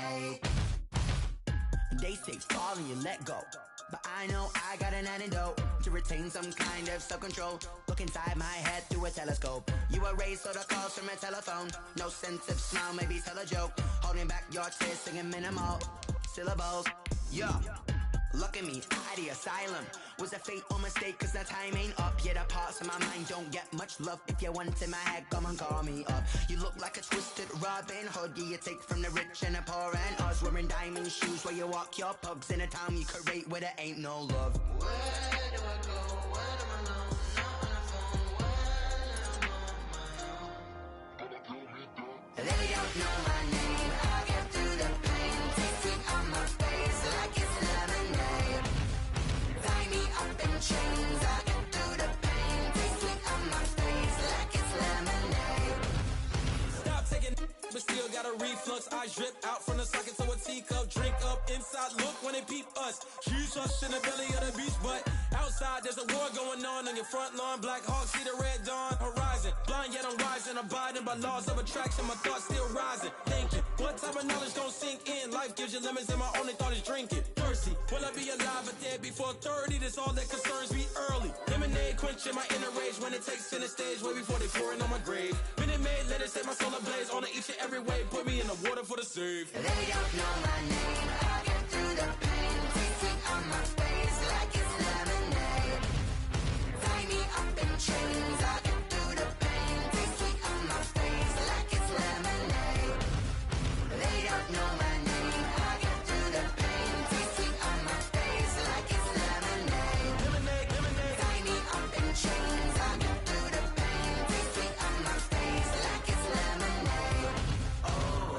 lemonade. They say fall and you let go, but I know I got an antidote to retain some kind of self-control. Look inside my head through a telescope. You erase all the calls from a telephone. No sense of smile, maybe tell a joke. Holding back your tears, singing minimal syllables. Yeah, look at me, at the asylum. Was a fate or mistake, cause the time ain't up. Yet the parts of my mind don't get much love. If you want in my head, come and call me up. You look like a twisted Robin Hood. Yeah, you take from the rich and the poor and us. Wearing diamond shoes where you walk your pugs. In a town you create where there ain't no love. Where do I go? Where am I alone? Not on the phone. When I'm on my own. They don't know my name. I get through the pain. Tasting on my face like it's lemonade. Tie me up in chains. I get through the pain. Tasting on my face like it's lemonade. Stop taking, but still got a reflux. I drip out from the socket to a teacup. Drink up inside, look when they peep us. Huge us in the belly of the beach, but outside there's a war going on your front lawn. Black Hawk, see the red dawn horizon. Blind yet I'm rising, abiding by laws of attraction. My thoughts still rising, thinking what type of knowledge gon' sink in? Life gives you lemons and my only thought is drinking. Thirsty, will I be alive or dead before 30? That's all that concerns me early. Lemonade quenching my inner rage when it takes center stage way before they pour it on my grave. Minute Maid, let it set my soul ablaze on each and every way. Put me in the water for the save. They don't know my name. I get through the pain. Tasting on my face like it's lemonade. Tie me up in chains. I get through the pain. Tasting on my face like it's lemonade. They don't know my name. I get through the pain. Tasting on my face like it's lemonade. Lemonade, lemonade. Tie me up in chains. I get through the pain. Tasting on my face like it's lemonade. Oh.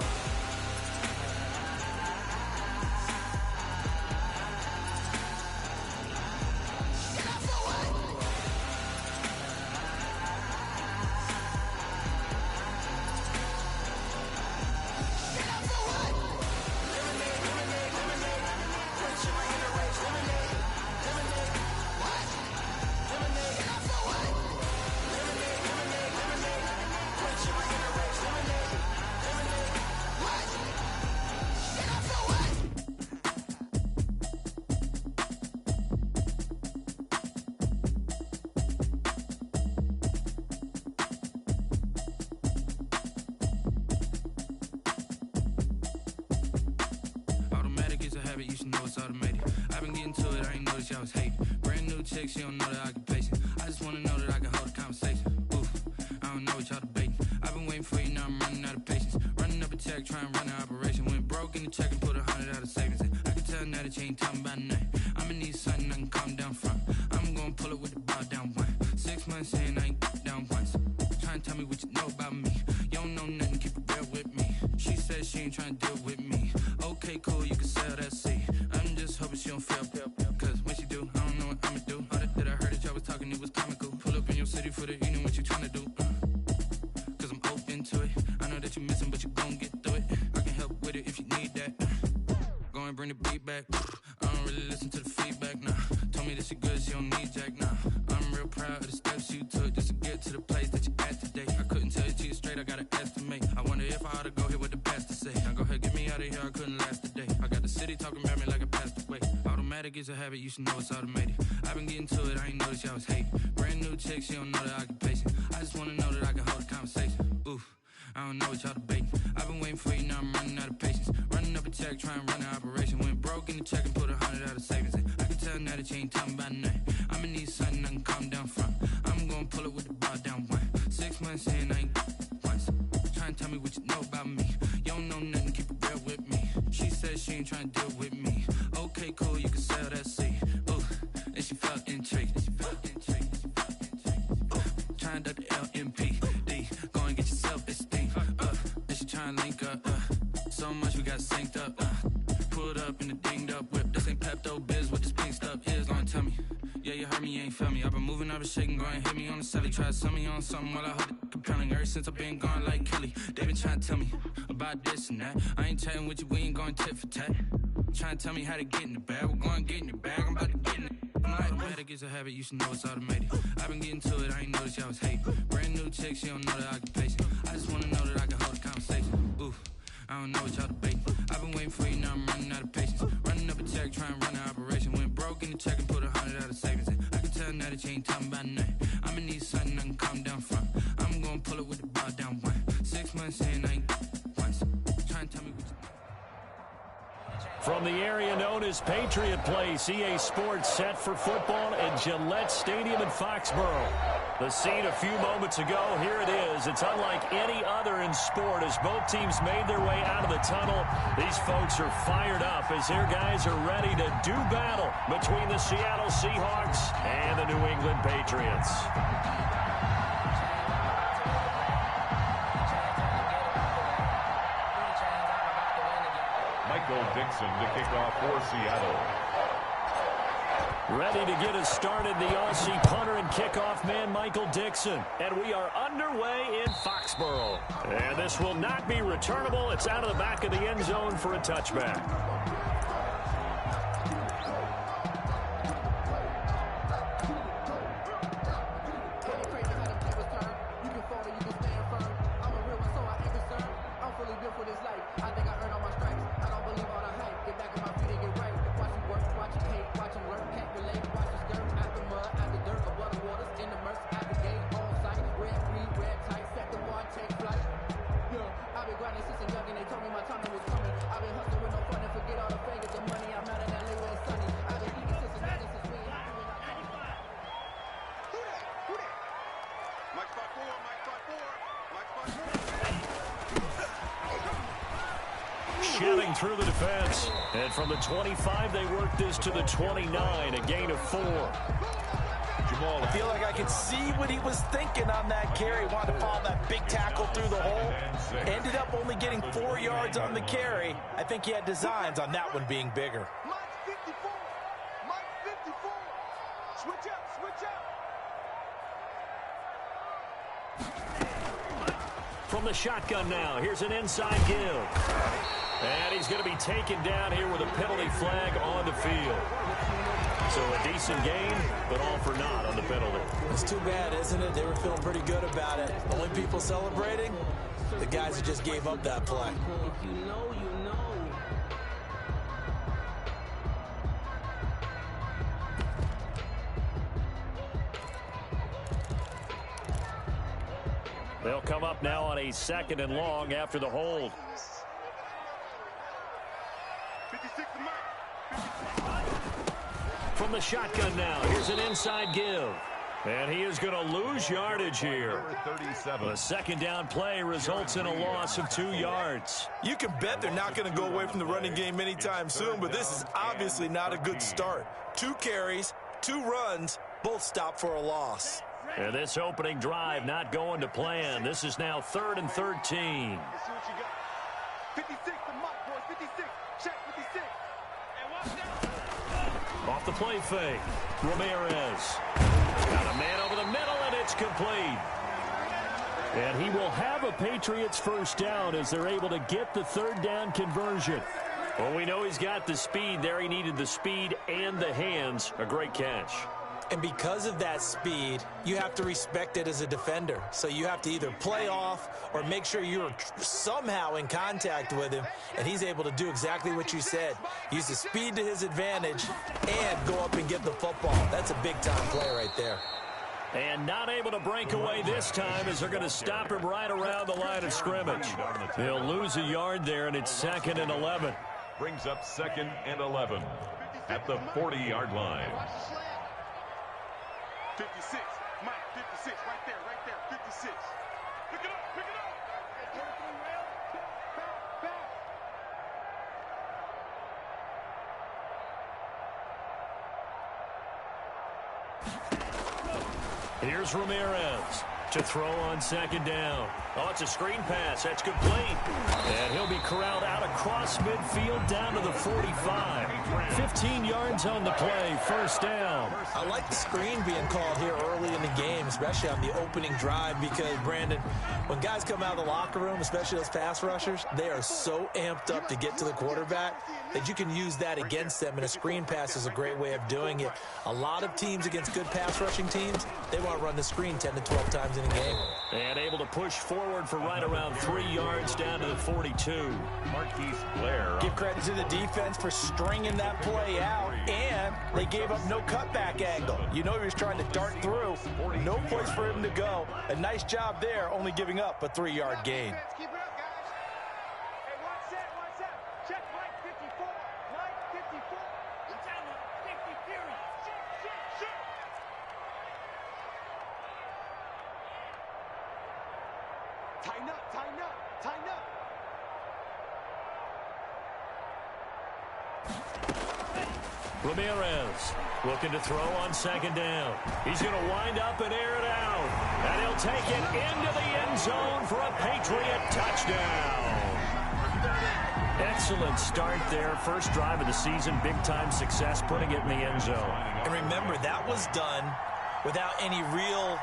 Automatic is a habit, you should know it's automated. I've been getting to it, I ain't noticed y'all was hating. Brand new chick, she don't know the occupation. I just wanna know that I can hold a conversation. Oof, I don't know what y'all debating. I've been waiting for you, now I'm running out of patience. Running up a check, trying to run an operation. Went broke in the check and put 100 out of savings. And I can tell now that you ain't talking about nothing. I'ma need something I can calm down from. I'm gonna pull it with the bow down one. 6 months in, I ain't down once. Trying to tell me what you know about me. You don't know nothing, keep it real with me. She said she ain't trying to deal with me. Okay, cool, you can sell that seed. I'm just hoping she don't fail. Cause when she do, I don't know what I'ma do. All that I heard that y'all was talking, it was comical. Pull up in your city for the evening, what you tryna do? Cause I'm open to it. I know that you missing, but you gon' get through it. I can help with it if you need that. Go and bring the beat back. I don't really listen to the feedback, nah. Told me that she good, she don't need jack, nah. I'm real proud of the steps you took just to get to the place that you at today. I couldn't tell you to you straight, I gotta estimate. I wonder if I ought to go here with the pastor say. Now go ahead, get me out of here, I couldn't last a day. I got the city talking about me like a passed away. Automatic is a habit, you should know it's automated. I've been getting to it, I ain't noticed y'all was hating. Brand new chick, she don't know the occupation. I just wanna know that I can hold a conversation. Oof, I don't know what y'all debating. I've been waiting for you, now I'm running out of patience. Running up a check, trying to run an operation. Went broke in the check and put 100 out of savings. And I can tell now that you ain't talking about nothing. I'ma need something I can calm down from. I'm gonna pull it with the bow down one. 6 months in, I ain't once. Trying to tell me what you know about me. You don't know nothing, keep it real with me. She said she ain't trying to deal with me. Okay, cool, you can sell that seed. Ooh, and she felt intrigued. Trying to the LMPD. Go and get your self-esteem. And she trying to link up. So much we got synced up. Pulled up in the dinged up whip. This ain't Pepto-Biz, what this pink stuff is. Long tell me. Yeah, you heard me, you ain't felt me. I've been moving, I've been shaking, go and hit me on the celly. Try to sell me on something while I hold it compelling. Ever since I've been gone like Kelly, they been trying to tell me about this and that. I ain't chatting with you, we ain't going tit for tat. Trying to tell me how to get in the bag. We're going to get in the bag, I'm about to get in it. Automatic is a habit, you should know it's automated. I've been getting to it, I ain't noticed y'all was hating. Brand new chick, she don't know the occupation. I just wanna know that I can hold a conversation. Ooh, I don't know what y'all debating. I've been waiting check and put 100 out of savings in. I can tell now that you ain't talking about nothing. I'ma need something I can calm down from. I'm gonna pull it with the bar down one. 6 months in, I ain't once. Try and tell me what you... From the area known as Patriot Place, EA Sports set for football at Gillette Stadium in Foxborough. The scene a few moments ago, here it is. It's unlike any other in sport as both teams made their way out of the tunnel. These folks are fired up as their guys are ready to do battle between the Seattle Seahawks and the New England Patriots. Michael Dixon to kick off for Seattle. Ready to get us started, the Aussie punter and kickoff man, Michael Dixon. And we are underway in Foxborough. And this will not be returnable. It's out of the back of the end zone for a touchback. Shedding through the defense. And from the 25, they work this to the 29, a gain of 4. I feel like I could see what he was thinking on that carry. Wanted to follow that big tackle through the hole. Ended up only getting 4 yards on the carry. I think he had designs on that one being bigger. Mike 54. Mike 54. Switch up, switch up. From the shotgun now, here's an inside give. And he's going to be taken down here with a penalty flag on the field. So a decent game, but all for naught on the penalty. It's too bad, isn't it? They were feeling pretty good about it. Only people celebrating, the guys who just gave up that play. If you know, you know. They'll come up now on a 2nd and long after the hold. 56 to Mike. From the shotgun now, here's an inside give. And he is going to lose yardage here. 37. The 2nd down play results in a loss of 2 yards. You can bet they're not going to go away from the running game anytime soon, but this is obviously not a good start. 2 carries, 2 runs, both stopped for a loss. And this opening drive not going to plan. This is now 3rd and 13. Let's see what you got. 56 to Mike, boys. 56. Check 56. And watch that. Off the play fake. Ramirez. Got a man over the middle, and it's complete. And he will have a Patriots first down as they're able to get the 3rd down conversion. Well, we know he's got the speed there. He needed the speed and the hands. A great catch. And because of that speed, you have to respect it as a defender. So you have to either play off or make sure you're somehow in contact with him. And he's able to do exactly what you said. Use the speed to his advantage and go up and get the football. That's a big-time play right there. And not able to break away this time as they're going to stop him right around the line of scrimmage. They'll lose a yard there, and it's 2nd and 11. Brings up 2nd and 11 at the 40-yard line. 56. Mike, 56. Right there, 56. Pick it up, pick it up. Back. Here's Ramirez to throw on 2nd down. Oh, it's a screen pass. That's complete. And he'll be corralled out across midfield down to the 45. 15 yards on the play. First down. I like the screen being called here early in the game, especially on the opening drive, because, Brandon, when guys come out of the locker room, especially those pass rushers, they are so amped up to get to the quarterback that you can use that against them, and a screen pass is a great way of doing it. A lot of teams against good pass rushing teams, they want to run the screen 10 to 12 times losing a game. And able to push forward for right around 3 yards down to the 42. Marquise Blair. Give credit to the defense for stringing that play out, and they gave up no cutback angle. You know he was trying to dart through. No place for him to go. A nice job there, only giving up a 3-yard gain. Keep it up, guys. Hey, one set. Check Mike 54. Mike 54. Time out. 50 period. Shit. Tighten up. Ramirez looking to throw on second down. He's going to wind up and air it out. And he'll take it into the end zone for a Patriot touchdown. Excellent start there. First drive of the season. Big-time success putting it in the end zone. And remember, that was done without any real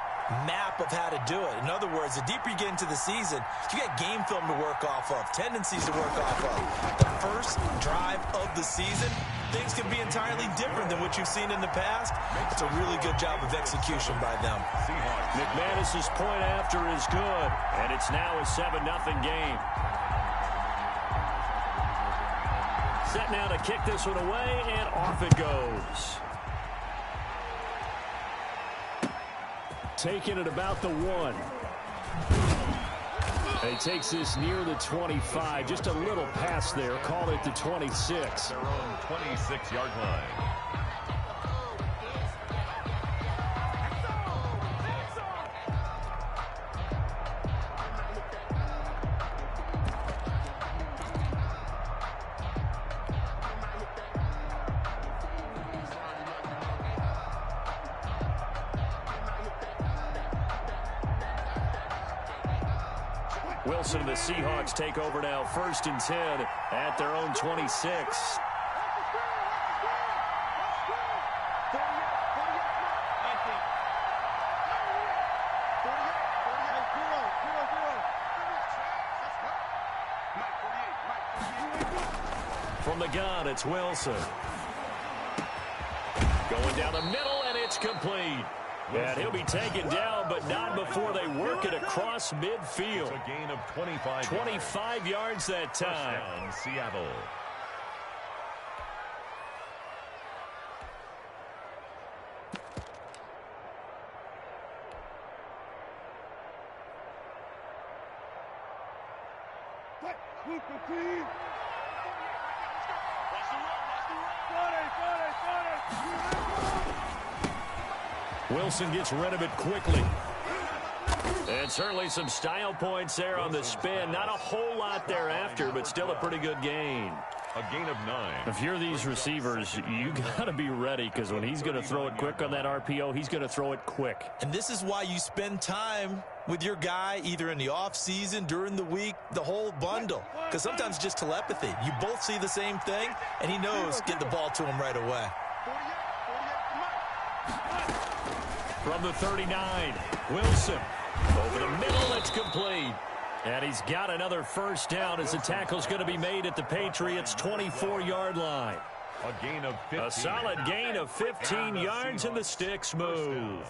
map of how to do it. In other words, the deeper you get into the season, you got game film to work off of, tendencies to work off of. The first drive of the season, things can be entirely different than what you've seen in the past. It's a really good job of execution by them. McManus's point after is good, and it's now a 7-0 game. Set now to kick this one away, and off it goes. Taking it about the 1. And he takes this near the 25. Just a little pass there. Call it the 26. Their own 26-yard line. Wilson and the Seahawks take over now, 1st and 10 at their own 26. From the gun, it's Wilson. Going down the middle, and it's complete. And he'll be taken down, but not before they work it across midfield. It's a gain of 25. 25 yards that time. Down, Seattle. Wilson gets rid of it quickly. And certainly some style points there on the spin. Not a whole lot thereafter, but still a pretty good gain. A gain of 9. If you're these receivers, you got to be ready, because when he's going to throw it quick on that RPO, he's going to throw it quick. And this is why you spend time with your guy, either in the offseason, during the week, the whole bundle. Because sometimes it's just telepathy. You both see the same thing, and he knows get the ball to him right away. From the 39, Wilson. Over the middle, it's complete. And he's got another first down as the tackle's going to be made at the Patriots' 24-yard line. A gain of 15. A solid gain of 15 yards, and the sticks move.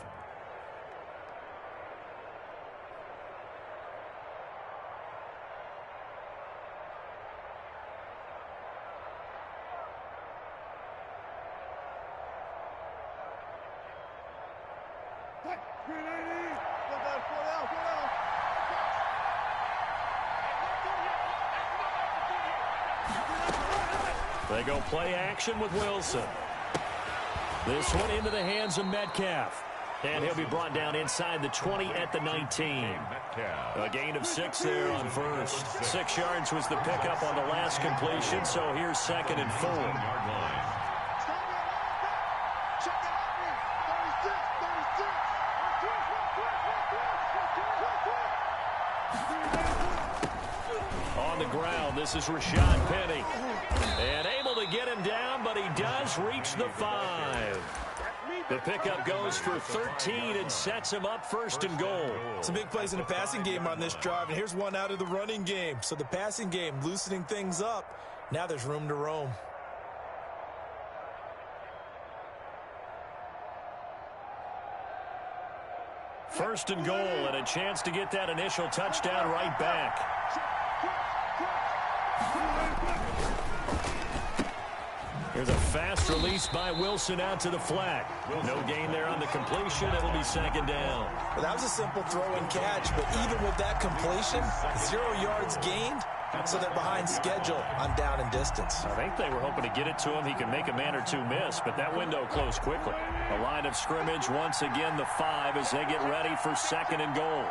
They go play action with Wilson. This one into the hands of Metcalf. And he'll be brought down inside the 20 at the 19. A gain of 6 there on first. 6 yards was the pickup on the last completion, so here's 2nd and 4. On the ground, this is Rashad Penny. And able to get him down, but he does reach the 5. The pickup goes for 13 and sets him up 1st and goal. Some big plays in the passing game on this drive, and here's one out of the running game. So the passing game loosening things up. Now there's room to roam. First and goal, and a chance to get that initial touchdown right back. Here's a fast release by Wilson out to the flat. No gain there on the completion. It'll be second down. Well, that was a simple throw and catch, but even with that completion, 0 yards gained, so they're behind schedule on down and distance. I think they were hoping to get it to him. He can make a man or two miss, but that window closed quickly. The line of scrimmage, once again, the 5 as they get ready for second and goal.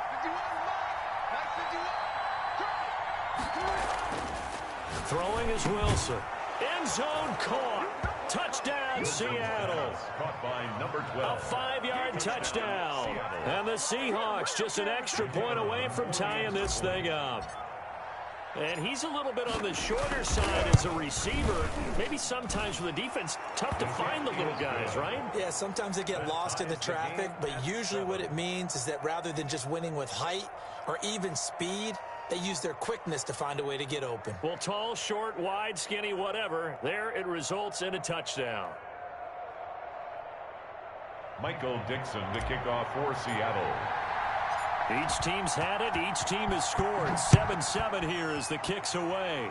Throwing is Wilson. End zone caught. Touchdown, Seattle. Caught by number 12. A 5-yard touchdown. And the Seahawks just an extra point away from tying this thing up. And he's a little bit on the shorter side as a receiver. Maybe sometimes for the defense, tough to find the little guys, right? Yeah, sometimes they get lost in the traffic, but usually what it means is that rather than just winning with height or even speed, they use their quickness to find a way to get open. Well, tall, short, wide, skinny, whatever, there it results in a touchdown. Michael Dixon to kick off for Seattle. Each team's had it. Each team has scored. 7-7 here as the kick's away.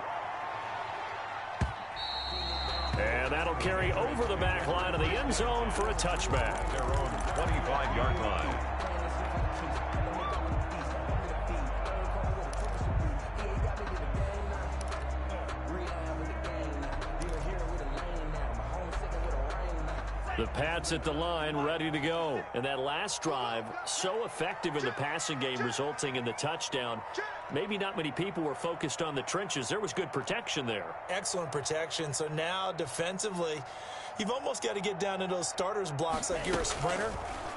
And that'll carry over the back line of the end zone for a touchback. Their own 25-yard line. The Pats at the line, ready to go. And that last drive, so effective in the passing game, resulting in the touchdown. Maybe not many people were focused on the trenches. There was good protection there. Excellent protection. So now, defensively, you've almost got to get down to those starters blocks like you're a sprinter.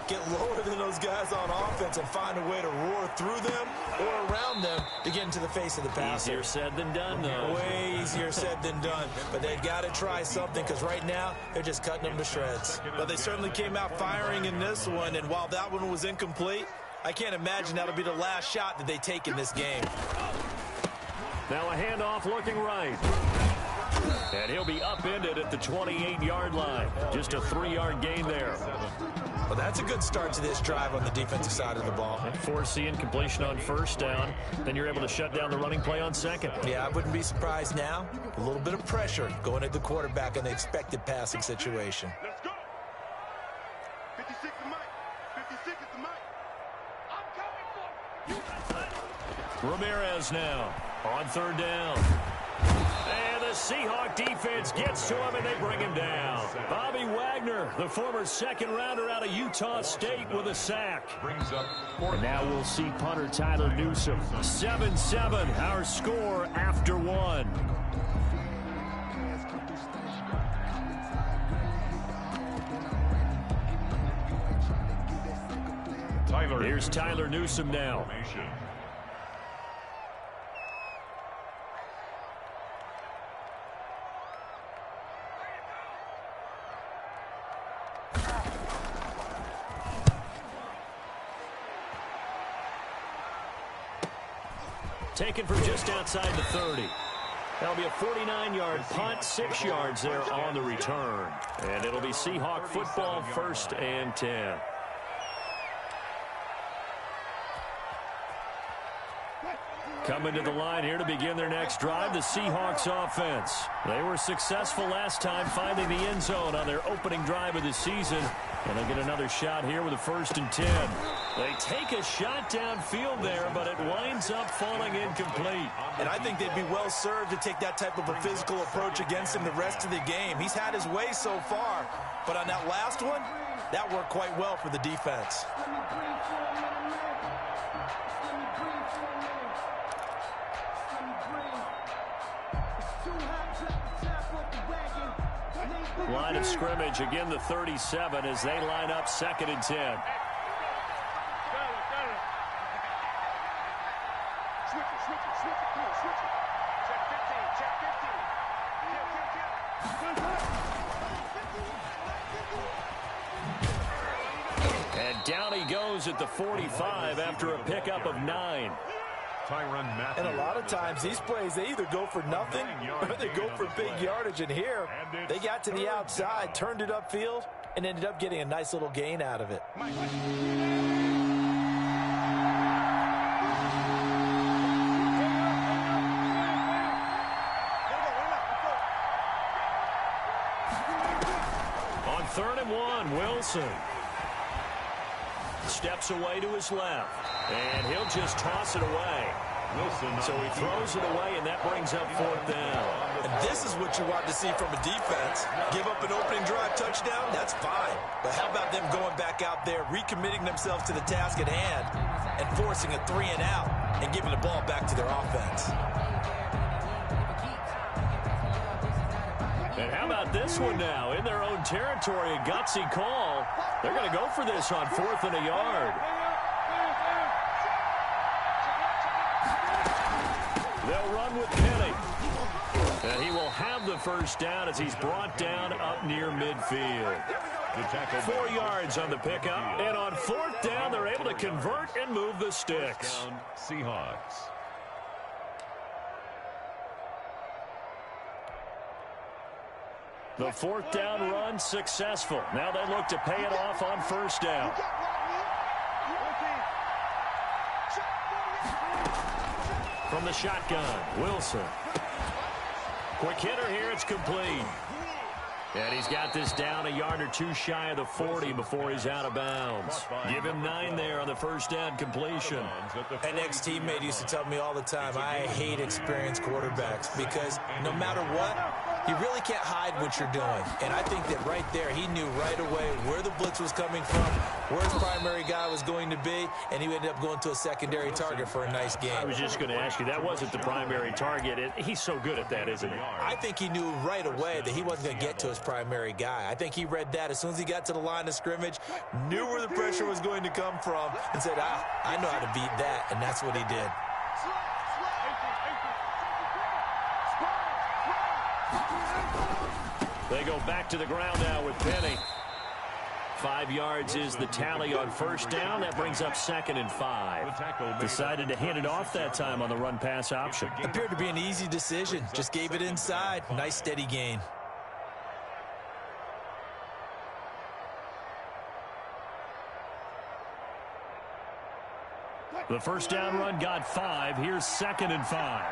Get lower than those guys on offense and find a way to roar through them or around them to get into the face of the passer. Easier said than done, though. Way easier said than done. But they've got to try something because right now they're just cutting them to shreds. But they certainly came out firing in this one, and while that one was incomplete, I can't imagine that'll be the last shot that they take in this game. Now a handoff looking right. And he'll be upended at the 28-yard line. Just a 3-yard gain there. Well, that's a good start to this drive on the defensive side of the ball. Forcing completion on first down. Then you're able to shut down the running play on second. Yeah, I wouldn't be surprised now. A little bit of pressure going at the quarterback in the expected passing situation. Let's go. 56 is Mike. 56 is the Mike. I'm coming for you. Ramirez now on third down. And the Seahawk defense gets to him, and they bring him down. Bobby Wagner, the former second-rounder out of Utah State, with a sack. Brings up And now we'll see punter Tyler Newsome. 7-7, our score after one. Here's Tyler Newsome now. Taken from just outside the 30. That'll be a 49-yard punt, 6 yards there on the return. And it'll be Seahawk football, 1st and 10. Coming to the line here to begin their next drive, the Seahawks offense. They were successful last time finding the end zone on their opening drive of the season. And they'll get another shot here with a 1st and 10. They take a shot downfield there, but it winds up falling incomplete. And I think they'd be well served to take that type of a physical approach against him the rest of the game. He's had his way so far, but on that last one, that worked quite well for the defense. Line of scrimmage, again the 37 as they line up 2nd and 10. Switch it, switch it. Come on, switch it. Check 15, And down he goes at the 45 after a pickup of 9. And a lot of times these plays, they either go for nothing or they go for big yardage. And here, they got to the outside, turned it upfield, and ended up getting a nice little gain out of it. 3rd and 1, Wilson. Steps away to his left. And he'll just toss it away. Wilson. So he throws it away, and that brings up 4th down. And this is what you want to see from a defense. Give up an opening drive touchdown, that's fine. But how about them going back out there, recommitting themselves to the task at hand, and forcing a 3 and out, and giving the ball back to their offense. And how about this one now? In their own territory, a gutsy call. They're going to go for this on 4th and a yard. They'll run with Penny. And he will have the first down as he's brought down up near midfield. 4 yards on the pickup. And on 4th down, they're able to convert and move the sticks. Seahawks. The 4th down run successful. Now they look to pay it off on 1st down. From the shotgun, Wilson. Quick hitter here, it's complete. And he's got this down a yard or 2 shy of the 40 before he's out of bounds. Give him 9 there on the 1st down completion. An ex-teammate used to tell me all the time, I hate experienced quarterbacks because no matter what, you really can't hide what you're doing. And I think that right there, he knew right away where the blitz was coming from, where his primary guy was going to be, and he ended up going to a secondary target for a nice game. I was just going to ask you, that wasn't the primary target. He's so good at that, isn't he? I think he knew right away that he wasn't going to get to his primary guy. I think he read that as soon as he got to the line of scrimmage, knew where the pressure was going to come from, and said, I know how to beat that, and that's what he did. They go back to the ground now with Penny. 5 yards is the tally on 1st down. That brings up 2nd and 5. Decided to hand it off that time on the run-pass option. Appeared to be an easy decision. Just gave it inside. Nice steady gain. The 1st down run got 5. Here's 2nd and 5.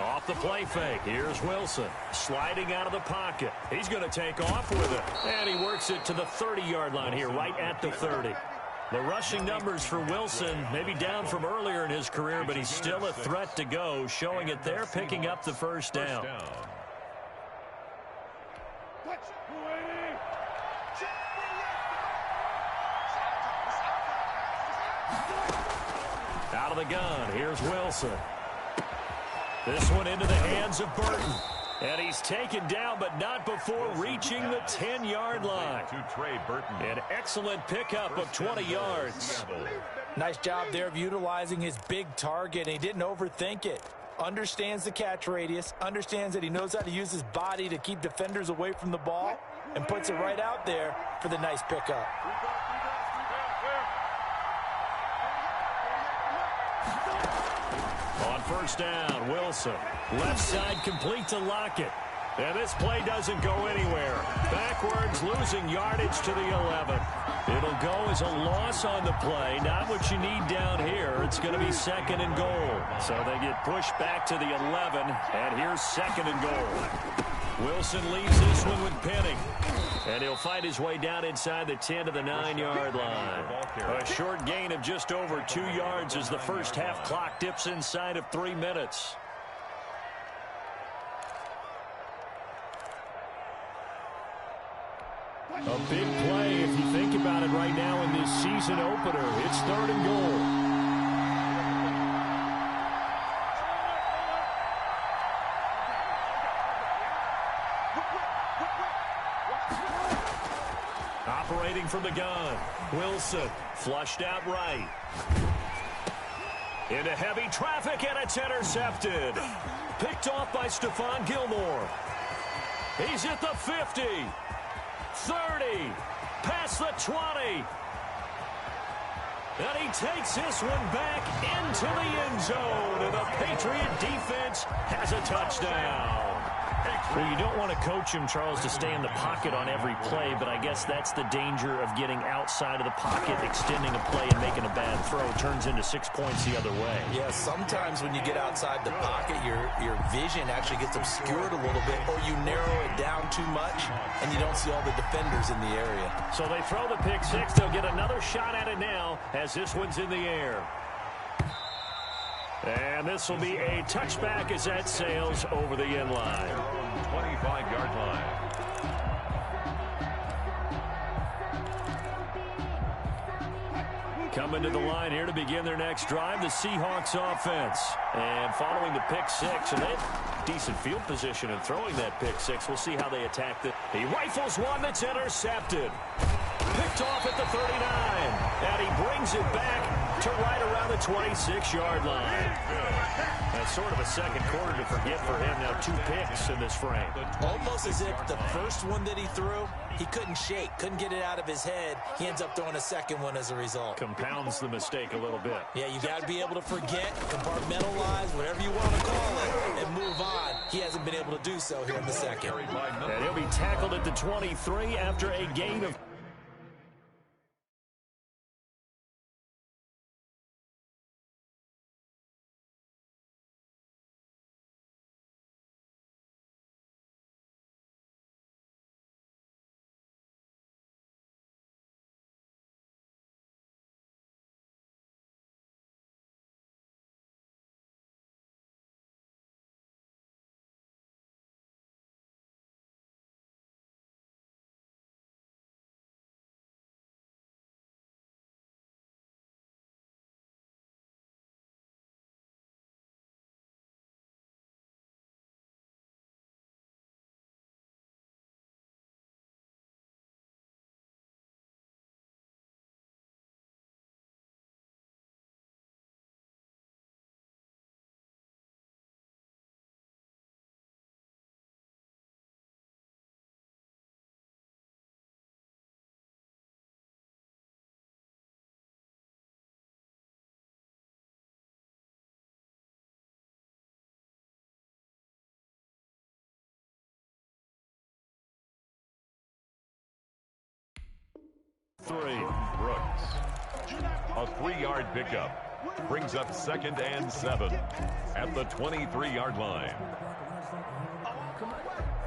Off the play fake. Here's Wilson sliding out of the pocket. He's going to take off with it. And he works it to the 30-yard line here, right at the 30. The rushing numbers for Wilson maybe down from earlier in his career, but he's still a threat to go, showing it there, picking up the 1st down. Out of the gun, here's Wilson. This one into the hands of Burton. And he's taken down, but not before reaching the 10-yard line. An excellent pickup of 20 yards. Nice job there of utilizing his big target. He didn't overthink it. Understands the catch radius. Understands that he knows how to use his body to keep defenders away from the ball. And puts it right out there for the nice pickup. On 1st down, Wilson. Left side complete to Lockett. And this play doesn't go anywhere. Backwards, losing yardage to the 11. It'll go as a loss on the play. Not what you need down here. It's going to be 2nd and goal. So they get pushed back to the 11. And here's 2nd and goal. Wilson leaves this one with Penny. And he'll fight his way down inside the 10 to the 9-yard line. A short gain of just over 2 yards as the first half clock dips inside of 3 minutes. A big play if you think about it right now in this season opener. It's 3rd and goal. Operating from the gun, Wilson flushed out right. Into heavy traffic, and it's intercepted. Picked off by Stephon Gilmore. He's at the 50, 30, past the 20. And he takes this one back into the end zone, and the Patriot defense has a touchdown. Well, you don't want to coach him, Charles, to stay in the pocket on every play, but I guess that's the danger of getting outside of the pocket, extending a play and making a bad throw. It turns into 6 points the other way. Yeah, sometimes when you get outside the pocket, your vision actually gets obscured a little bit, or you narrow it down too much, and you don't see all the defenders in the area. So they throw the pick six. They'll get another shot at it now as this one's in the air. And this will be a touchback as that sails over the end line. 25-yard line. Coming to the line here to begin their next drive, the Seahawks offense. And following the pick six, and they have decent field position in throwing that pick six. We'll see how they attack it. He rifles one that's intercepted. Picked off at the 39. And he brings it back to right around the 26-yard line. That's sort of a second quarter to forget for him. Now 2 picks in this frame. Almost as if the first one that he threw, he couldn't shake, couldn't get it out of his head. He ends up throwing a second one as a result. Compounds the mistake a little bit. Yeah, you got to be able to forget, compartmentalize, whatever you want to call it, and move on. He hasn't been able to do so here in the second. And he'll be tackled at the 23 after a gain of 3. Brooks. A 3-yard pickup. Brings up 2nd and 7 at the 23-yard line.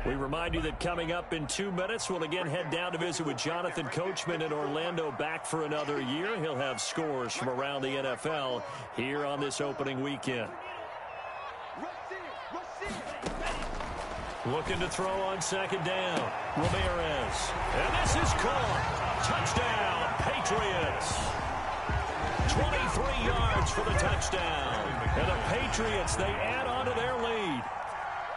We remind you that coming up in 2 minutes, we'll again head down to visit with Jonathan Coachman in Orlando, back for another year. He'll have scores from around the NFL here on this opening weekend. Looking to throw on 2nd down. Ramirez. And this is caught. Touchdown, Patriots. 23 yards for the touchdown. And the Patriots, they add on to their lead.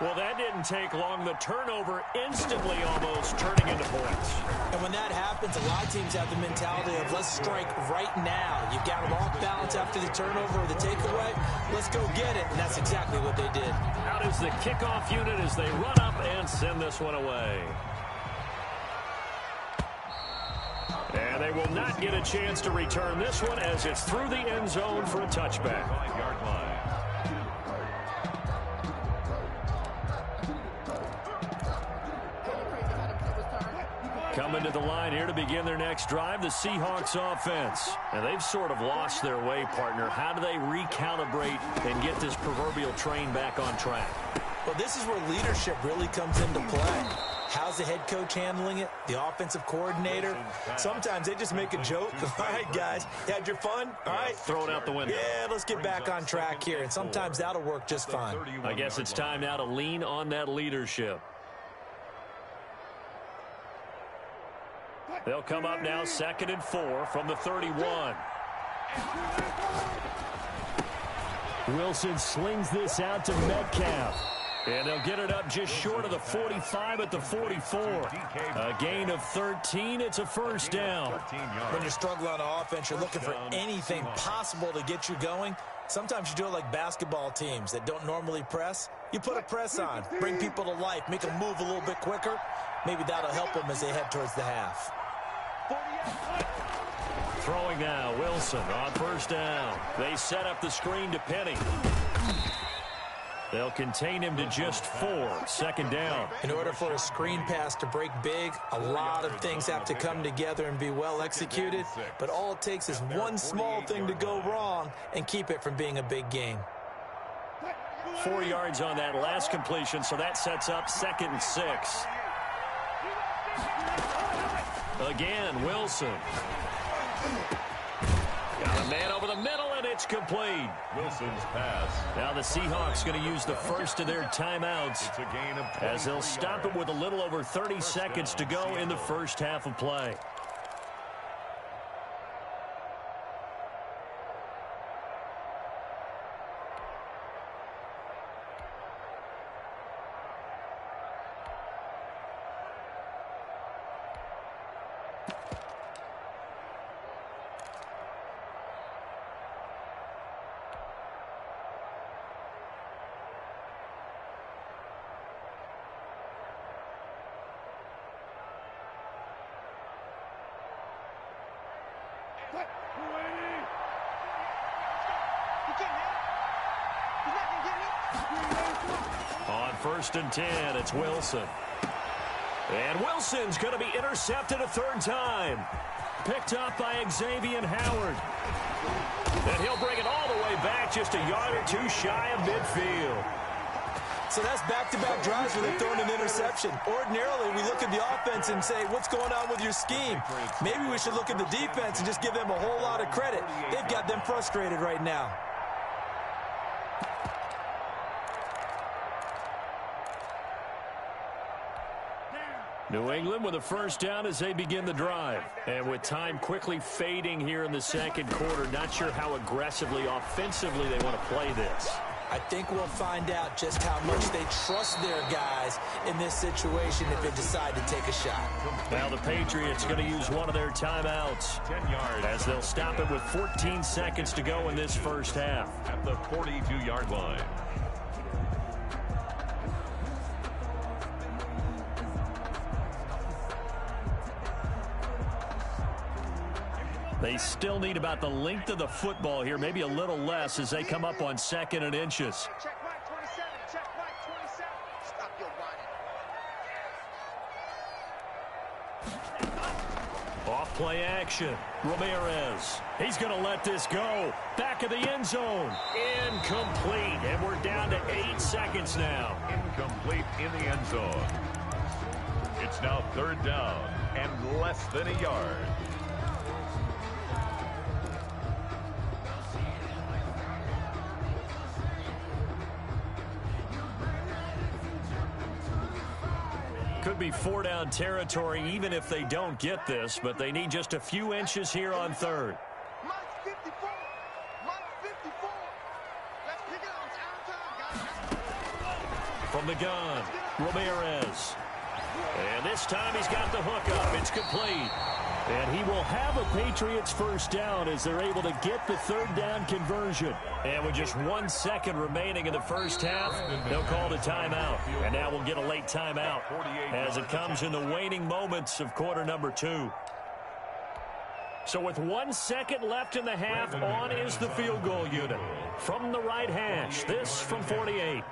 Well, that didn't take long. The turnover instantly almost turning into points. And when that happens, a lot of teams have the mentality of let's strike right now. You've got them off balance after the turnover or the takeaway. Let's go get it. And that's exactly what they did. Out is the kickoff unit as they run up and send this one away. And they will not get a chance to return this one as it's through the end zone for a touchback. 5-yard line. Coming to the line here to begin their next drive, the Seahawks offense. And they've sort of lost their way, partner. How do they recalibrate and get this proverbial train back on track? Well, this is where leadership really comes into play. How's the head coach handling it? The offensive coordinator? Sometimes they just make a joke. All right, guys, you had your fun? All right. Throw it out the window. Yeah, let's get back on track here. And sometimes that'll work just fine. I guess it's time now to lean on that leadership. They'll come up now 2nd and 4 from the 31. Wilson slings this out to Metcalf. And they'll get it up just short of the 45 at the 44. A gain of 13. It's a first down. When you're struggling on offense, you're looking for anything possible to get you going. Sometimes you do it like basketball teams that don't normally press. You put a press on, bring people to life, make them move a little bit quicker. Maybe that'll help them as they head towards the half. Throwing now, Wilson on first down. They set up the screen to Penny. They'll contain him to just 4. Second down. In order for a screen pass to break big, a lot of things have to come together and be well executed, but all it takes is one small thing to go wrong and keep it from being a big game. 4 yards on that last completion, so that sets up 2nd and 6. Again, Wilson. Got a man over the middle, and it's complete. Wilson's pass. Now the Seahawks going to use the first of their timeouts It's a gain of 26 as they'll stop it with a little over 30 seconds to go in the first half of play. On 1st and 10, it's Wilson. And Wilson's going to be intercepted a 3rd time. Picked up by Xavier Howard. And he'll bring it all the way back just a yard or 2 shy of midfield. So that's back-to-back drives where they've thrown an interception. Ordinarily, we look at the offense and say, what's going on with your scheme? Maybe we should look at the defense and just give them a whole lot of credit. They've got them frustrated right now. New England with a 1st down as they begin the drive. And with time quickly fading here in the 2nd quarter, not sure how aggressively, offensively they want to play this. I think we'll find out just how much they trust their guys in this situation if they decide to take a shot. Now the Patriots going to use one of their timeouts 10 yards as they'll stop it with 14 seconds to go in this first half. at the 42-yard line. They still need about the length of the football here, maybe a little less as they come up on 2nd and inches. Check right 27. Check right 27. Stop your whining. Off play action. Ramirez. He's going to let this go. Back of the end zone. Incomplete. And we're down to 8 seconds now. Incomplete in the end zone. It's now 3rd down and less than a yard. Could be 4-down territory even if they don't get this, but they need just a few inches here on 3rd. Mike 54. Mike 54. Let's pick it on time, guys. From the gun, Ramirez. And this time he's got the hook up. It's complete. And he will have a Patriots 1st down as they're able to get the 3rd down conversion. And with just 1 second remaining in the first half, they'll call the timeout. And now we'll get a late timeout as it comes in the waning moments of quarter number 2. So with 1 second left in the half, on is the field goal unit. From the right hash, this from 48.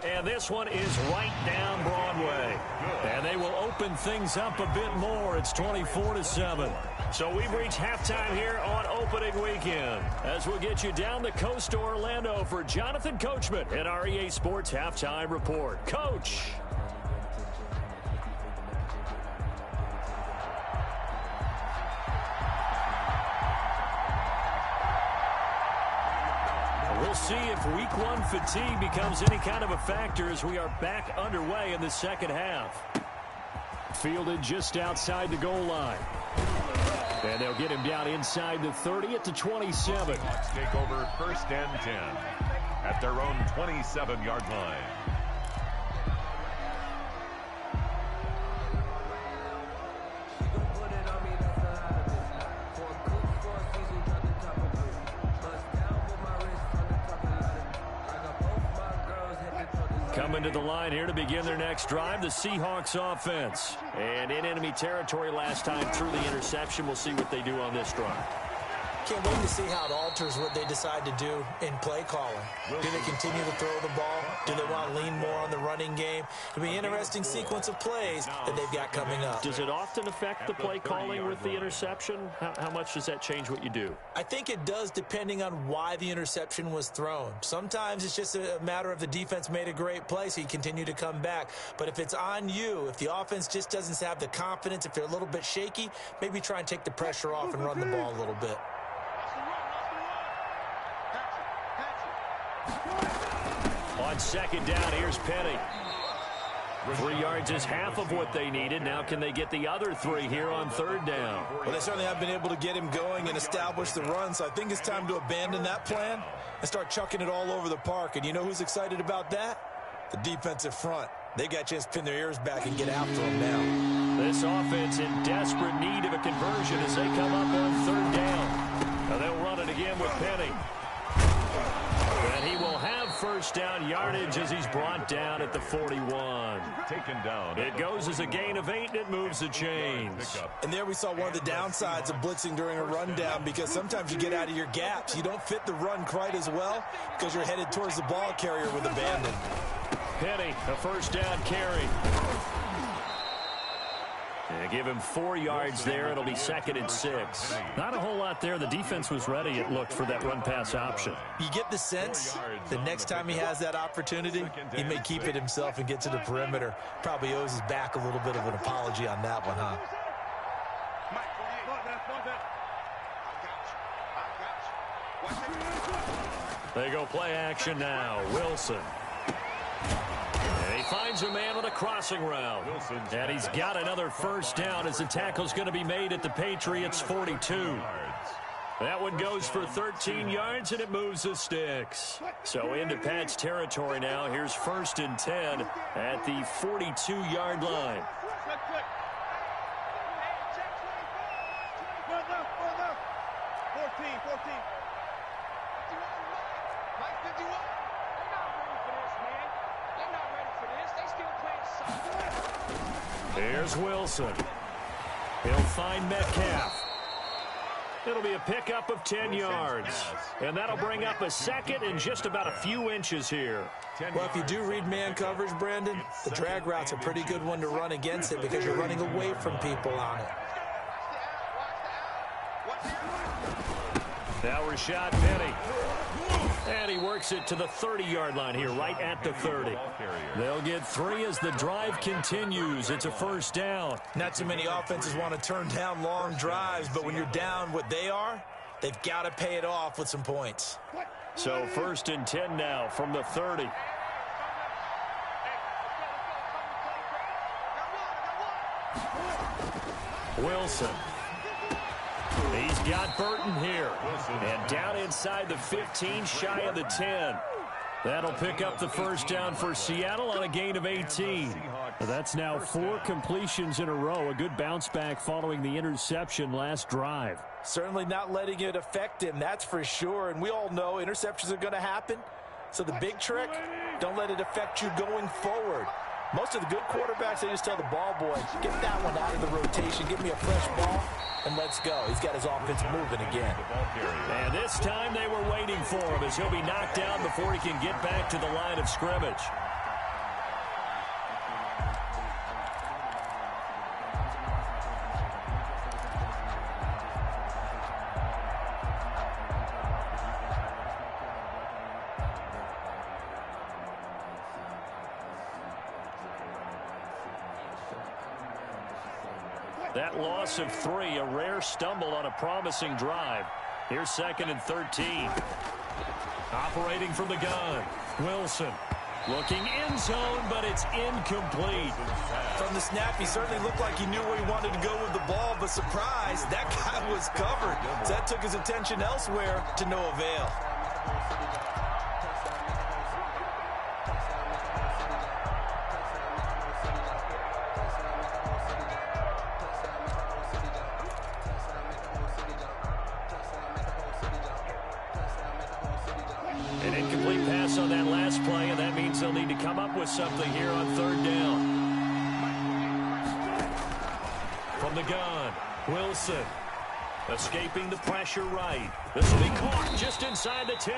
And this one is right down Broadway. And they will open things up a bit more. It's 24-7. So we've reached halftime here on opening weekend. As we'll get you down the coast to Orlando for Jonathan Coachman at our EA Sports Halftime Report. Coach. We'll see if week 1 fatigue becomes any kind of a factor as we are back underway in the second half. Fielded just outside the goal line. And they'll get him down inside the 30 at the 27. Hawks take over 1st and 10 at their own 27-yard line. Coming to the line here to begin their next drive, the Seahawks offense. And in enemy territory last time through the interception. We'll see what they do on this drive. can't wait to see how it alters what they decide to do in play calling. Do they continue to throw the ball? Do they want to lean more on the running game? It'll be an interesting sequence of plays that they've got coming up. Does it often affect the play calling with the interception? How much does that change what you do? I think it does, depending on why the interception was thrown. Sometimes it's just a matter of the defense made a great play, so you continue to come back. But if it's on you, if the offense just doesn't have the confidence, if they're a little bit shaky, maybe try and take the pressure off and run the ball a little bit. On second down, here's Penny. 3 yards is half of what they needed. Now can they get the other 3 here on third down? Well, they certainly have been able to get him going and establish the run, so I think it's time to abandon that plan and start chucking it all over the park. And you know who's excited about that? The defensive front. They got a chance to pin their ears back and get after him now. This offense in desperate need of a conversion as they come up on third down. Now they'll run it again with Penny. And he will have first down yardage as he's brought down at the 41. Taken down. It goes as a gain of 8, and it moves the chains. And there we saw one of the downsides of blitzing during a rundown, because sometimes you get out of your gaps. You don't fit the run quite as well because you're headed towards the ball carrier with abandon. Penny, a first down carry. They give him 4 yards there. It'll be 2nd and 6. Not a whole lot there. The defense was ready, it looked, for that run-pass option. You get the sense the next time he has that opportunity, he may keep it himself and get to the perimeter. Probably owes his back a little bit of an apology on that one, huh? They go play action now. Wilson. And he finds a man on a crossing route. And he's got another first down as the tackle's going to be made at the Patriots 42. That one goes for 13 yards, and it moves the sticks. So into Pat's territory now. Here's 1st and 10 at the 42-yard line. Here's Wilson. He'll find Metcalf. It'll be a pickup of 10 yards. And that'll bring up a 2nd and just about a few inches here. Well, if you do read man coverage, Brandon, the drag route's a pretty good one to run against it because you're running away from people on it. Now Rashad Penny. And he works it to the 30-yard line here, right at the 30. They'll get 3 as the drive continues. It's a first down. Not too many offenses want to turn down long drives, but when you're down what they are, they've got to pay it off with some points. So 1st and 10 now from the 30. Wilson. He's got Burton here. And down inside the 15, shy of the 10. That'll pick up the first down for Seattle on a gain of 18. That's now 4 completions in a row. A good bounce back following the interception last drive. Certainly not letting it affect him, that's for sure. And we all know interceptions are going to happen. So the big trick, don't let it affect you going forward. Most of the good quarterbacks, they just tell the ball boy, get that one out of the rotation, give me a fresh ball, and let's go. He's got his offense moving again. And this time they were waiting for him as he'll be knocked down before he can get back to the line of scrimmage. That loss of 3, a rare stumble on a promising drive. Here's 2nd and 13. Operating from the gun. Wilson looking end zone, but it's incomplete. From the snap, he certainly looked like he knew where he wanted to go with the ball, but surprise, that guy was covered. So that took his attention elsewhere to no avail. An incomplete pass on that last play, and that means they'll need to come up with something here on third down. From the gun, Wilson. Escaping the pressure right. This will be caught just inside the 10.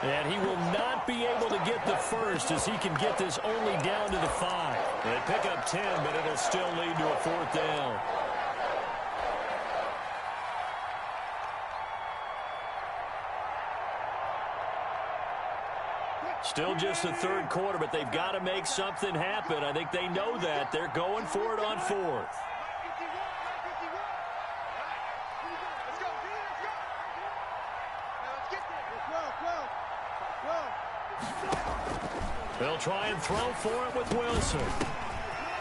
And he will not be able to get the first as he can get this only down to the 5. They pick up 10, but it'll still lead to a 4th down. Still just the 3rd quarter, but they've got to make something happen. I think they know that. They're going for it on 4th. They'll try and throw for it with Wilson.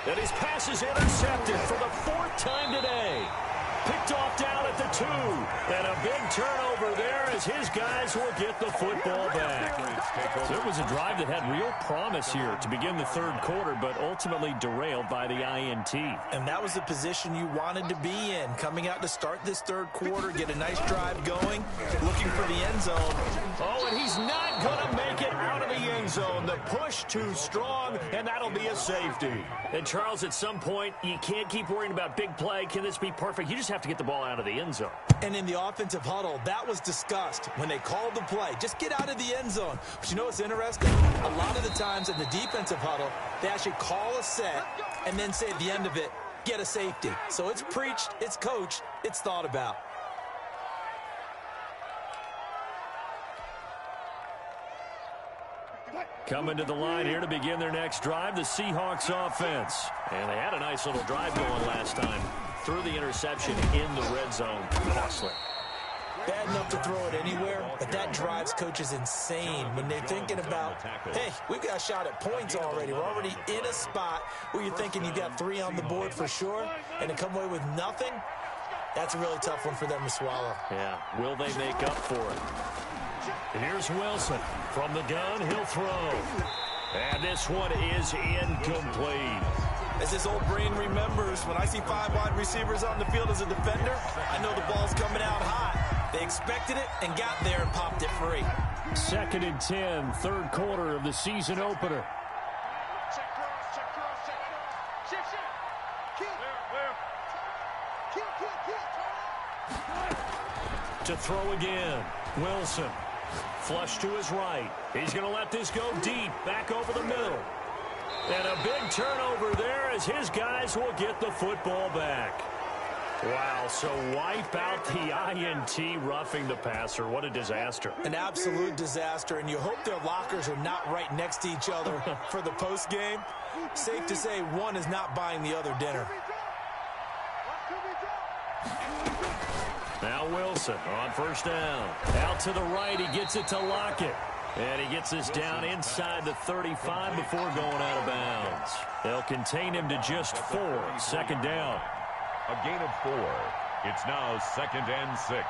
And his pass is intercepted for the 4th time today. Picked off down at the 2. And a big turnover there as his guys will get the football back. So it was a drive that had real promise here to begin the 3rd quarter, but ultimately derailed by the INT. And that was the position you wanted to be in. Coming out to start this 3rd quarter, get a nice drive going, looking for the end zone. Oh, and he's not going to make it out of the end zone. The push too strong, and that'll be a safety. And Charles, at some point, you can't keep worrying about big play. Can this be perfect? You just have to get the ball out of the end zone. And in the offensive huddle, that was discussed when they called the play. Just get out of the end zone. But you know what's interesting? A lot of the times in the defensive huddle, they actually call a set and then say at the end of it, get a safety. So it's preached, it's coached, it's thought about. Coming to the line here to begin their next drive, the Seahawks offense. And they had a nice little drive going last time. Threw the interception in the red zone. Costly. Bad enough to throw it anywhere, but that drives coaches insane when they're thinking about, hey, we've got a shot at points already. We're already in a spot where you're thinking you got 3 on the board for sure, and to come away with nothing, that's a really tough one for them to swallow. Yeah, will they make up for it? Here's Wilson. From the gun, he'll throw. And this one is incomplete. As his old brain remembers, when I see 5 wide receivers on the field as a defender, I know the ball's coming out hot. They expected it and got there and popped it free. 2nd and 10, 3rd quarter of the season opener. Check cross, check cross, check cross. Shift, shift. Kill. Kill. To throw again, Wilson. Flush to his right. He's going to let this go deep, back over the middle. And a big turnover there as his guys will get the football back. Wow, so wipe out the INT roughing the passer. What a disaster. An absolute disaster, and you hope their lockers are not right next to each other for the post game. Safe to say one is not buying the other dinner. Now Wilson on 1st down. Out to the right, he gets it to Lockett. And he gets this down inside the 35 before going out of bounds. They'll contain him to just 4. 2nd down. A gain of 4. It's now 2nd and 6.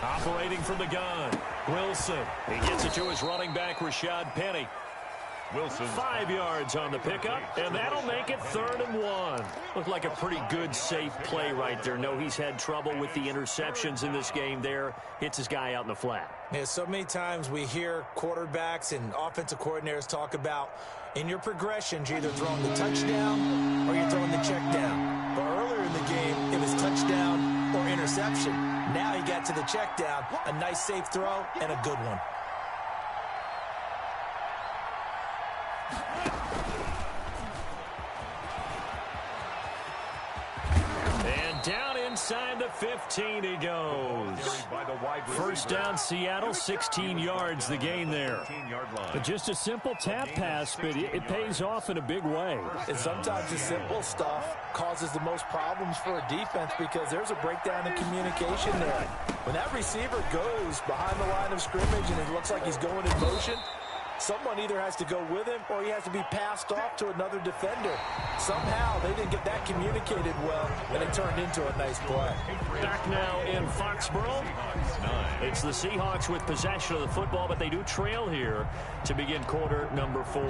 Operating from the gun, Wilson. He gets it to his running back, Rashad Penny. Wilson. 5 yards on the pickup, and that'll make it 3rd and 1. Looked like a pretty good, safe play right there. No, he's had trouble with the interceptions in this game there. Hits his guy out in the flat. Yeah, so many times we hear quarterbacks and offensive coordinators talk about in your progressions, you're either throwing the touchdown or you're throwing the check down. But earlier in the game, it was touchdown or interception. Now he got to the check down, a nice safe throw and a good one. And down inside the 15 he goes. 1st down Seattle, 16 yards the gain there. But just a simple tap pass, but it pays off in a big way. And sometimes the simple stuff causes the most problems for a defense because there's a breakdown in communication there. When that receiver goes behind the line of scrimmage and it looks like he's going in motion, someone either has to go with him or he has to be passed off to another defender. Somehow they didn't get that communicated well, and it turned into a nice play. Back now in Foxborough. It's the Seahawks with possession of the football, but they do trail here to begin quarter number 4.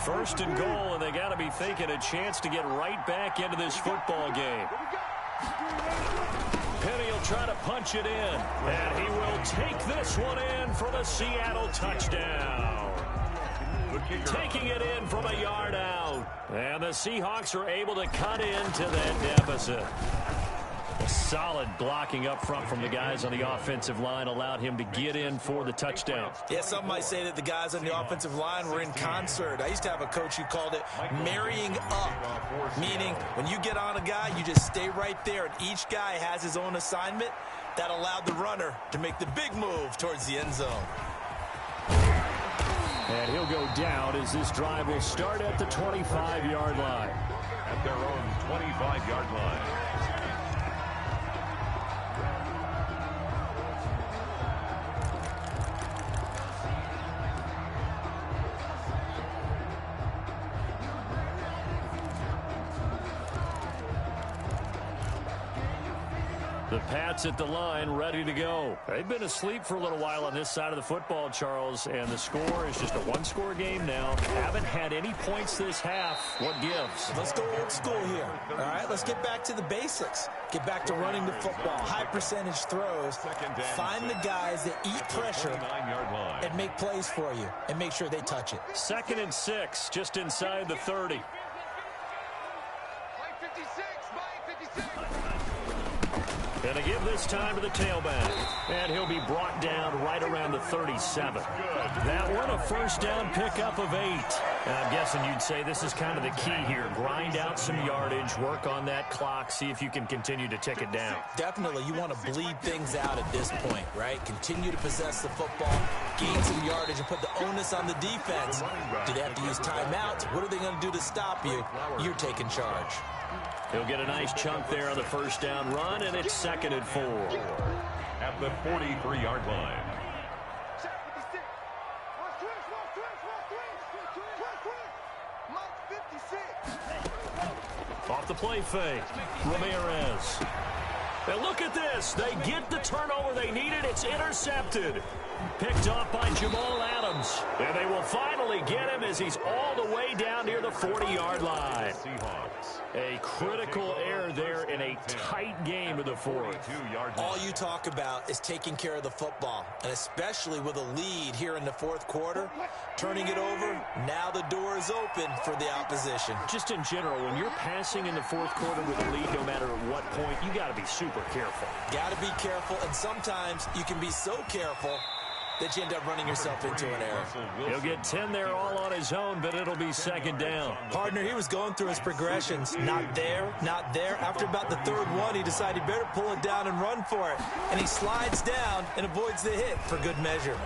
First and goal, and they got to be thinking a chance to get right back into this football game. Penny will try to punch it in, and he will take this one in for the Seattle touchdown. Taking it in from a yard out, and the Seahawks are able to cut into that deficit. A solid blocking up front from the guys on the offensive line allowed him to get in for the touchdown. Yeah, some might say that the guys on the offensive line were in concert. I used to have a coach who called it marrying up, meaning when you get on a guy, you just stay right there, and each guy has his own assignment. That allowed the runner to make the big move towards the end zone. And he'll go down as this drive will start at the 25-yard line. At their own 25-yard line. The Pats at the line, ready to go. They've been asleep for a little while on this side of the football, Charles, and the score is just a one-score game now. Haven't had any points this half. What gives? Let's go old school here. All right, let's get back to the basics. Get back to running the football, high percentage throws. Find the guys that eat pressure and make plays for you and make sure they touch it. 2nd and 6, just inside the 30. Going to give this time to the tailback. And he'll be brought down right around the 37. That one, a first down pickup of 8. And I'm guessing you'd say this is kind of the key here. Grind out some yardage, work on that clock, see if you can continue to tick it down. Definitely, you want to bleed things out at this point, right? Continue to possess the football, gain some yardage, and put the onus on the defense. Do they have to use timeouts? What are they going to do to stop you? You're taking charge. He'll get a nice chunk there on the first down run, and it's 2nd and 4. At the 43-yard line. Off the play fake, Ramirez. And look at this. They get the turnover they needed. It's intercepted. Picked off by Jamal Adams. And they will finally get him as he's all the way down near the 40-yard line. A critical error there in a tight game of the fourth. All you talk about is taking care of the football, and especially with a lead here in the fourth quarter, turning it over, now the door is open for the opposition. Just in general, when you're passing in the fourth quarter with a lead, no matter at what point, you got to be super careful. Got to be careful, and sometimes you can be so careful that you end up running yourself into an error. He'll get 10 there all on his own, but it'll be 2nd down. Partner, he was going through his progressions. Not there, not there. After about the third one, he decided he better pull it down and run for it. And he slides down and avoids the hit for good measure.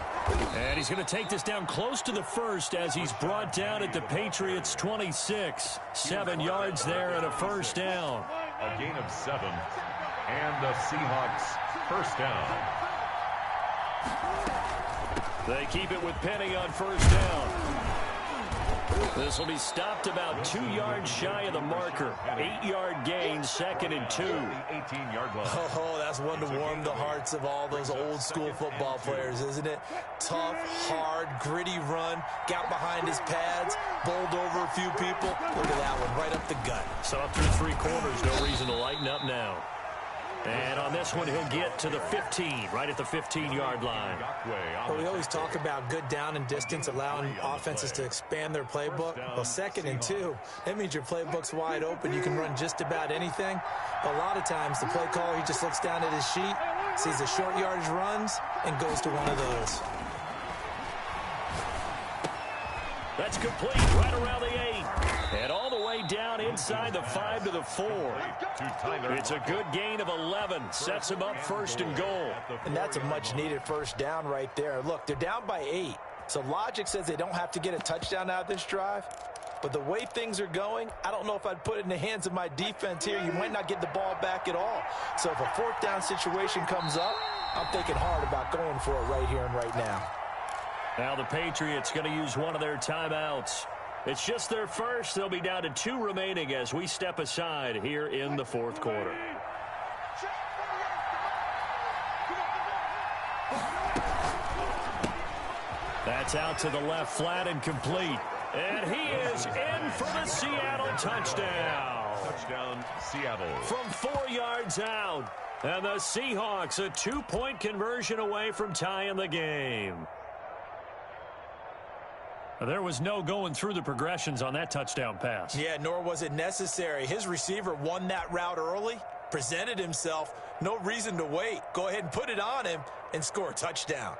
And he's going to take this down close to the first as he's brought down at the Patriots' 26. 7 yards there and a first down. A gain of 7. And the Seahawks first down. They keep it with Penny on first down. This will be stopped about 2 yards shy of the marker. 8-yard gain, 2nd and 2. 18-yard line. Oh, that's one to warm the hearts of all those old school football players, isn't it? Tough, hard, gritty run. Got behind his pads, bowled over a few people. Look at that one, right up the gut. So up through 3 quarters, no reason to lighten up now. And on this one, he'll get to the 15, right at the 15-yard line. Well, we always talk about good down and distance, allowing offenses to expand their playbook. Well, 2nd and 2, that means your playbook's wide open. You can run just about anything. But a lot of times, the play caller, he just looks down at his sheet, sees the short yardage runs, and goes to one of those. That's complete right around the 8. And all the way down inside the 5 to the 4. It's a good gain of 11. Sets him up 1st and goal. And that's a much-needed first down right there. Look, they're down by 8. So logic says they don't have to get a touchdown out of this drive. But the way things are going, I don't know if I'd put it in the hands of my defense here. You might not get the ball back at all. So if a 4th down situation comes up, I'm thinking hard about going for it right here and right now. Now the Patriots going to use one of their timeouts. It's just their first. They'll be down to 2 remaining as we step aside here in the fourth quarter. That's out to the left, flat and complete. And he is in for the Seattle touchdown. Touchdown, Seattle. From 4 yards out. And the Seahawks a 2-point conversion away from tying the game. There was no going through the progressions on that touchdown pass. Yeah, nor was it necessary. His receiver won that route early, presented himself. No reason to wait. Go ahead and put it on him and score a touchdown.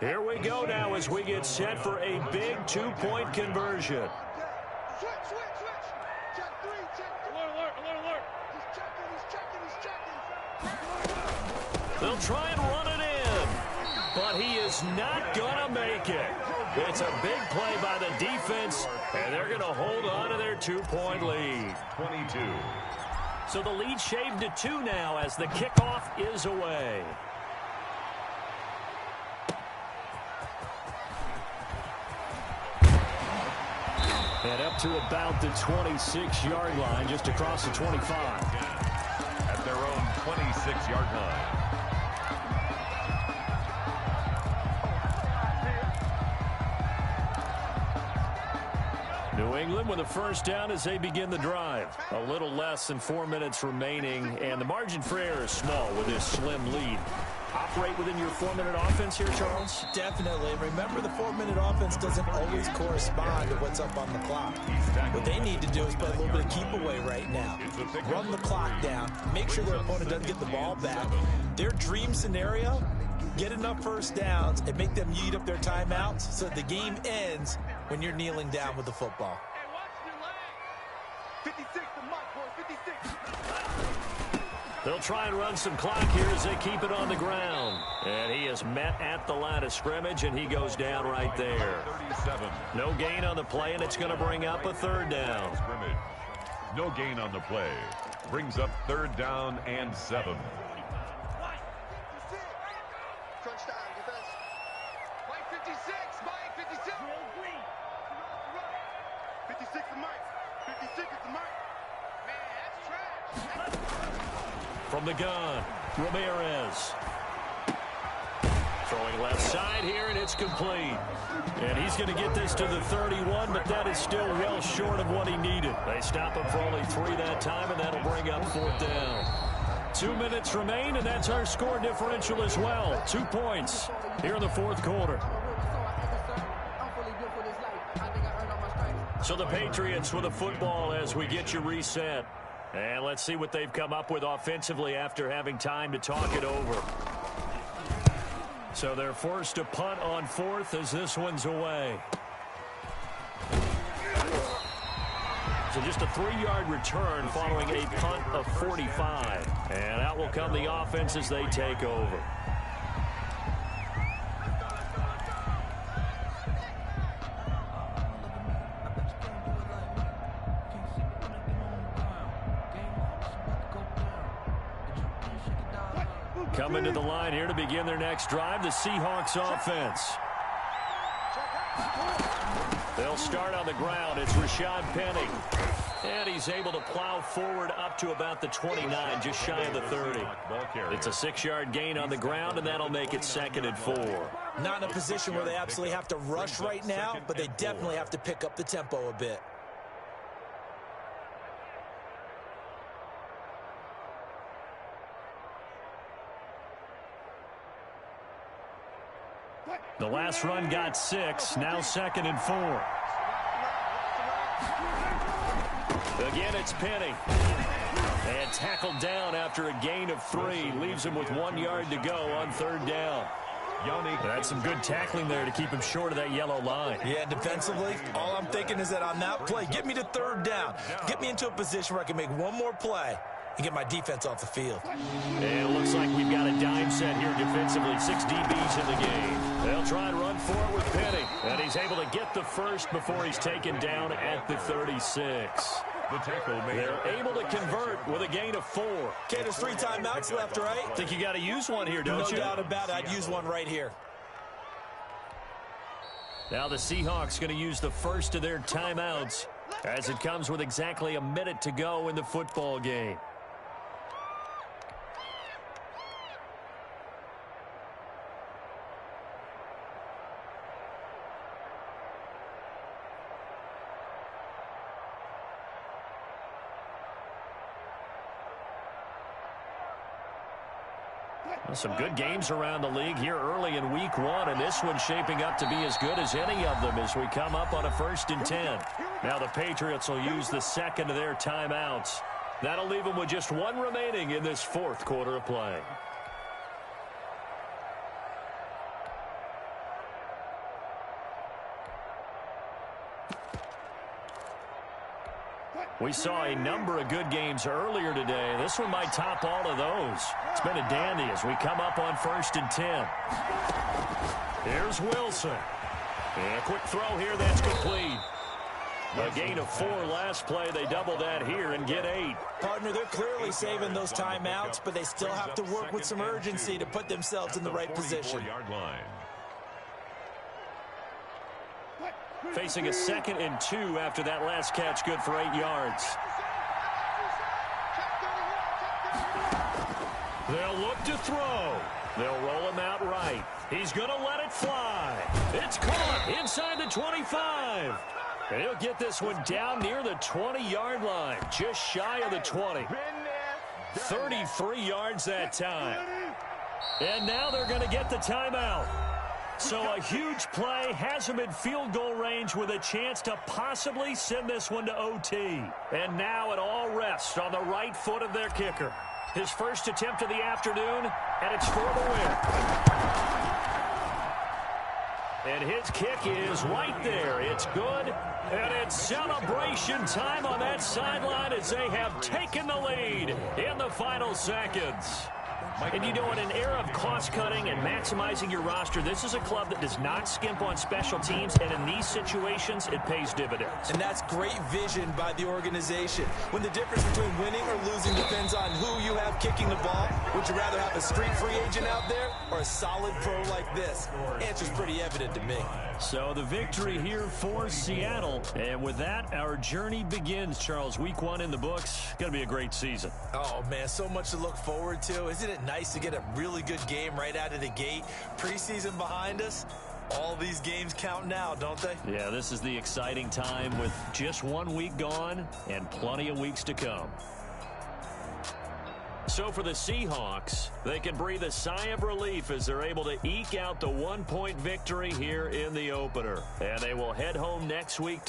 Here we go now as we get set for a big 2-point conversion. Switch. Check 3, check 3. Alert. He's checking. They'll try and run it in, but he is not going to make it. It's a big play by the defense, and they're going to hold on to their 2-point lead. 22. So the lead shaved to 2 now as the kickoff is away. And up to about the 26-yard line, just across the 25. At their own 26-yard line. New England with a first down as they begin the drive. A little less than 4 minutes remaining, and the margin for error is small with this slim lead. Operate within your 4-minute offense here, Charles? Definitely. Remember, the 4-minute offense doesn't always correspond to what's up on the clock. What they need to do is play a little bit of keep away right now. Run the clock down. Make sure their opponent doesn't get the ball back. Their dream scenario, get enough first downs and make them eat up their timeouts so that the game ends when you're kneeling down with the football. Hey, watch your leg. 56 to Mike, boy, 56. They'll try and run some clock here as they keep it on the ground. And he is met at the line of scrimmage, and he goes down right there. 37. No gain on the play, and it's going to bring up a third down. Scrimmage. No gain on the play. Brings up 3rd down and 7. Touchdown, defense. Mike 56, Mike 56. 56 to Mike. 56 is to Mike. Man, that's trash. From the gun, Ramirez. Throwing left side here, and it's complete. And he's going to get this to the 31, but that is still well short of what he needed. They stop him for only 3 that time, and that'll bring up 4th down. 2 minutes remain, and that's our score differential as well. 2 points here in the 4th quarter. So the Patriots with a football as we get you reset. And let's see what they've come up with offensively after having time to talk it over. So they're forced to punt on 4th as this one's away. So just a 3-yard return following a punt of 45. And out will come the offense as they take over. Coming to the line here to begin their next drive, the Seahawks offense. They'll start on the ground. It's Rashad Penny. And he's able to plow forward up to about the 29, just shy of the 30. It's a 6-yard gain on the ground, and that'll make it 2nd and 4. Not in a position where they absolutely have to rush right now, but they definitely have to pick up the tempo a bit. The last run got 6, now 2nd and 4. Again, it's Penny. And tackled down after a gain of 3. Leaves him with 1 yard to go on 3rd down. That's some good tackling there to keep him short of that yellow line. Yeah, defensively, all I'm thinking is that on that play, get me to 3rd down. Get me into a position where I can make one more play and get my defense off the field. And it looks like we've got a dime set here defensively. 6 DBs in the game. They'll try and run for it with Penny. And he's able to get the first before he's taken down at the 36. The tackle made. They're able to convert with a gain of 4. Okay, there's 3 timeouts left, right? Think you got to use one here, don't you? No doubt about it. I'd use one right here. Now the Seahawks going to use the first of their timeouts as it comes with exactly a minute to go in the football game. Some good games around the league here early in week 1, and this one's shaping up to be as good as any of them as we come up on a 1st and 10. Now the Patriots will use the second of their timeouts. That'll leave them with just 1 remaining in this 4th quarter of play. We saw a number of good games earlier today. This one might top all of those. It's been a dandy as we come up on 1st and 10. Here's Wilson. And a quick throw here that's complete. A gain of 4 last play. They double that here and get 8. Partner, they're clearly saving those timeouts, but they still have to work with some urgency to put themselves in the right position. Facing a 2nd and 2 after that last catch, good for 8 yards. They'll look to throw. They'll roll him out right. He's going to let it fly. It's caught inside the 25. And he'll get this one down near the 20-yard line, just shy of the 20. 33 yards that time. And now they're going to get the timeout. So a huge play has him in field goal range with a chance to possibly send this one to OT. And now it all rests on the right foot of their kicker. His first attempt of the afternoon, and it's for the win. And his kick is right there. It's good, and it's celebration time on that sideline as they have taken the lead in the final seconds. And you know, in an era of cost-cutting and maximizing your roster, this is a club that does not skimp on special teams, and in these situations, it pays dividends. And that's great vision by the organization. When the difference between winning or losing depends on who you have kicking the ball, would you rather have a street free agent out there or a solid pro like this? Answer's pretty evident to me. So the victory here for Seattle. And with that, our journey begins, Charles. Week 1 in the books. Going to be a great season. Oh, man, so much to look forward to. Isn't it nice to get a really good game right out of the gate? Preseason behind us. All these games count now, don't they? Yeah, this is the exciting time with just 1 week gone and plenty of weeks to come. So for the Seahawks, they can breathe a sigh of relief as they're able to eke out the 1-point victory here in the opener. And they will head home next week to